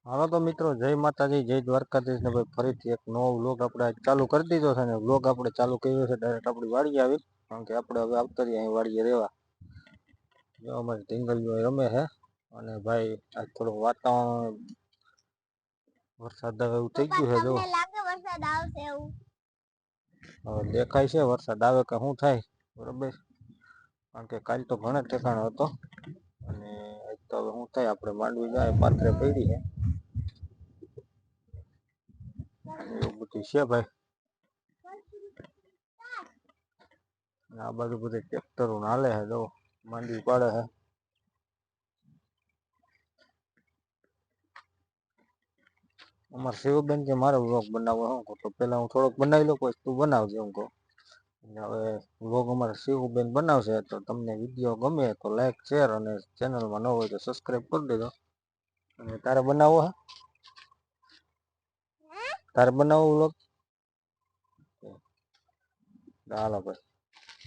હાલો તો મિત્રો, જય માતાજી, જય દ્વારકાધીશ ને ભાઈ ફરીથી એક નવો વ્લોગ આપણે ચાલુ કરી દીધો છે. ને વ્લોગ આપણે ચાલુ કર્યો છે ડાયરેક્ટ આપણી વાડીએ આવી, કારણ કે આપણે હવે આવતા રહીએ અહીં વાડીએ રહેવા. જો અમારે ઢીંગલીઓ રમે છે અને ભાઈ આજ થોડુંક વાતાવરણ વરસાદ આવે એવું થઈ ગયું છે. જો વરસાદ આવશે એવું હવે દેખાય છે વરસાદ આવે કે શું થાય, બરોબર. કારણ કે કાલ તો ઘણા ઠેકાણો હતો અને આજ તો હવે શું થાય, આપણે માંડવી જાય પાત્રે પડી છે એવું બધું છે ભાઈ. આ બાજુ બધે ટ્રેક્ટરો હાલે છે, જો માંડવી પાડે છે. અમારે શિવબેન કે મારે વ્લોગ બનાવવો, હું કહું તો પેલા હું થોડોક બનાવી લઉં, પછી તું બનાવજે એમ કહું. હવે વ્લોગ અમારે શિવબેન બનાવશે, તો તમને વિડીયો ગમે તો લાઈક શેર અને ચેનલમાં ન હોય તો સબસ્ક્રાઈબ કરી દેજો. અને તારે બનાવવો હે, તારે બનાવવો વ્લોગ? હાલો ભાઈ,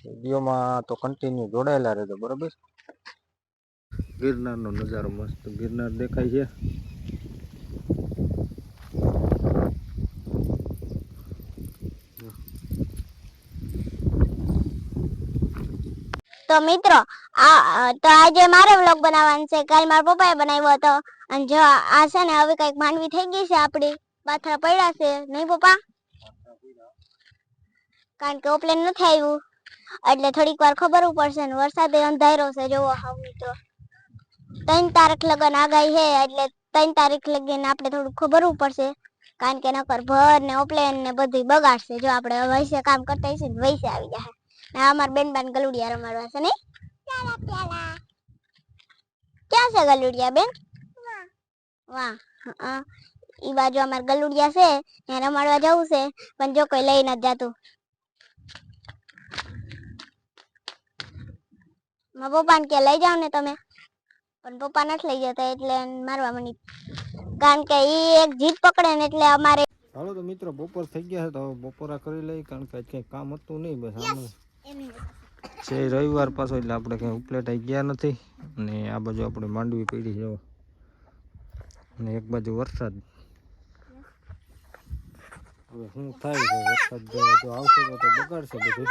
વિડીયોમાં તો કન્ટિન્યુ જોડાયેલા રહેજો, બરોબર. ગિરનારનો નજારો મસ્ત ગિરનાર દેખાય છે. તો મિત્રો તો આજે મારે વ્લોગ બનાવવાનો છે. કાલ મારા પપ્પાએ બનાવ્યો હતો અને જો આ છે ને હવે કઈક માંડવી થઈ ગઈ છે, આપડી પાથરા પડ્યા છે નહીં પપ્પા? કારણ કે ઓપ્લેન નથી આવ્યું એટલે થોડીક વાર ખબર પડશે ને વરસાદ અંધારો છે. જોવો હાવ મિત્રો 3 તારીખ લગન આગાહી છે, એટલે 3 તારીખ લગીને આપણે થોડું ખબર પડશે, કારણ કે નકર ભર ને ઓપ્લેન ને બધું બગાડશે. જો આપણે વૈસે કામ કરતા હશે ને વૈસે આવી જાય. અમાર બેન બાન ગલુડિયા રમાડવા છે નહીં? ક્યાં છે ગલુડિયા બેન? વાહ. ઈ બાજુ અમાર ગલુડિયા છે, ત્યાં રમાડવા જવું છે, પણ જો કોઈ લઈ નથી જાતું. મારા પપ્પાને કે લઈ જાવ ને તમે, પણ પપ્પા નથી લઈ જતા એટલે મારવા મની, કારણ કે ઈ એક જીત પકડે ને એટલે અમારે. હાલો તો મિત્રો, બપોર થઈ ગયા છે તો બપોરા કરી લઈ, કારણ કે કંઈ કામ હતું નહીં. બસ આમ છે રવિવાર પાછો, એટલે આપણે કંઈ ઉપલેટાઈ ગયા નથી. અને આ બાજુ આપણે માંડવી પડી છે અને એક બાજુ વરસાદ. હવે શું થાય છે, વરસાદ જો આવશે તો બગાડશે બધું.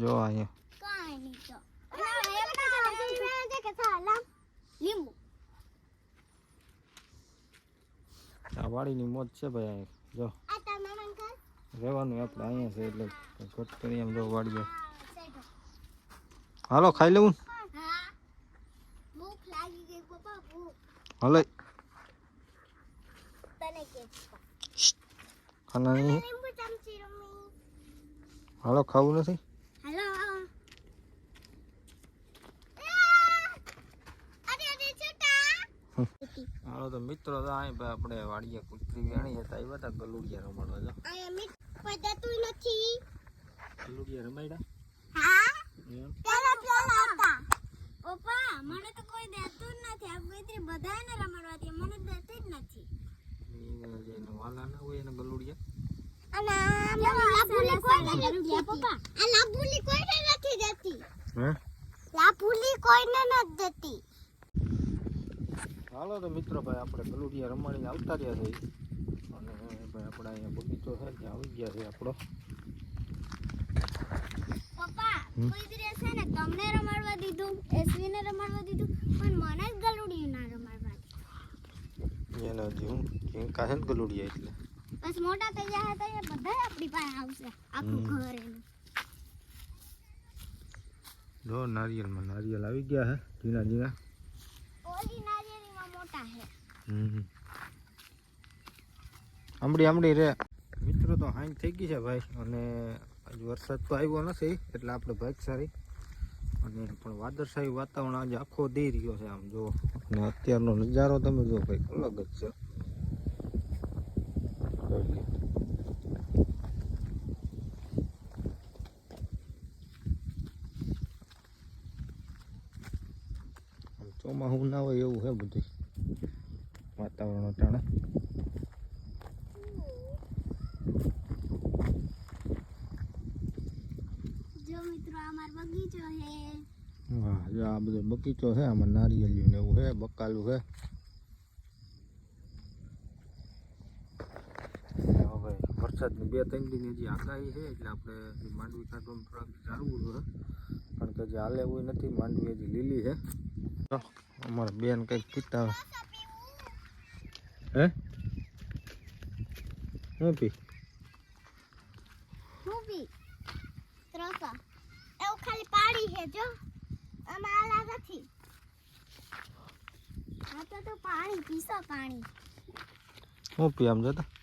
જો અહીંયા આ વાડીની મોજ છે ભાઈ. જો રહેવાનું આપણે અહીંયા છે, એટલે ઘટ કરી એમ જો વાડીએ. હાલો ખાઈ લેવું, હાલો ખાના નહીં. હાલો ખાવું નથી. હાલો તો મિત્રો, તો અહીં આપણે વાડીએ કુતરી વેણી હતા, આવ્યા હતા ગલુડિયા રમાડવા. જો ગલુડિયા રમાડ્યા. પપ્પા મને તો કોઈ દેતું જ નથી, આ કુતરી બધાને રમાડવાથી મને દેતી જ નથી. જેને વાલા ના હોય એને ગલુડિયા. હાલો તો મિત્રો, ભાઈ આપણે ગલુડિયા રમાડીને આવતા રહ્યા છે અને ભાઈ આપણે અહીંયા બગીચો છે, ત્યાં આવી ગયા છે આપણો. પપ્પા કુતરી છે ને તમને રમાડવા દીધું, એસવી ને રમાડવા દીધું, પણ મને જ ગલુડિયું ના રમાડવા દીધું. એને હજી હું ઝીંકા છે ને ગલુડિયા, એટલે બસ મોટા થઈ જાય તો એ બધા આપણી પાસે આવશે, આખું ઘર એનું. જો નારિયેળમાં નારિયેળ આવી ગયા છે, ઝીણા ઝીણા. ઓલી નારિયેળીમાં મોટા છે. આંબડી રે મિત્રો. તો હાઈ થઈ ગઈ છે ભાઈ, અને આજે વરસાદ તો આવ્યો નથી, એટલે આપણે ભાગ સારી. અને પણ વાદળછાયું વાતાવરણ આજે આખો દઈ રહ્યો છે આમ જો. અને અત્યારનો નજારો તમે જો ભાઈ, અલગ જ છે. ચોમાસું ના હોય એવું છે બધું વાતાવરણ અટાણે. જો મિત્રો અમાર બગીચો છે. વાહ, જો આ બધો બગીચો છે, આમાં નારિયેળિયું ને એવું છે, બકાલું છે. વરસાદની 2-3 દિનની હજી આગાહી છે એટલે આપણે હજી માંડવી કાઢવાનું થોડાક જાળવું છે કારણ કે હજી હાલે એવું નથી માંડવી હજી લીલી છે અમારા બેન કંઈક પીતા હે શું પી ત્રસા એવું ખાલી પાણી છે જો આમાં આલા નથી આ તો પાણી પીસો પાણી શું પી આમ જતા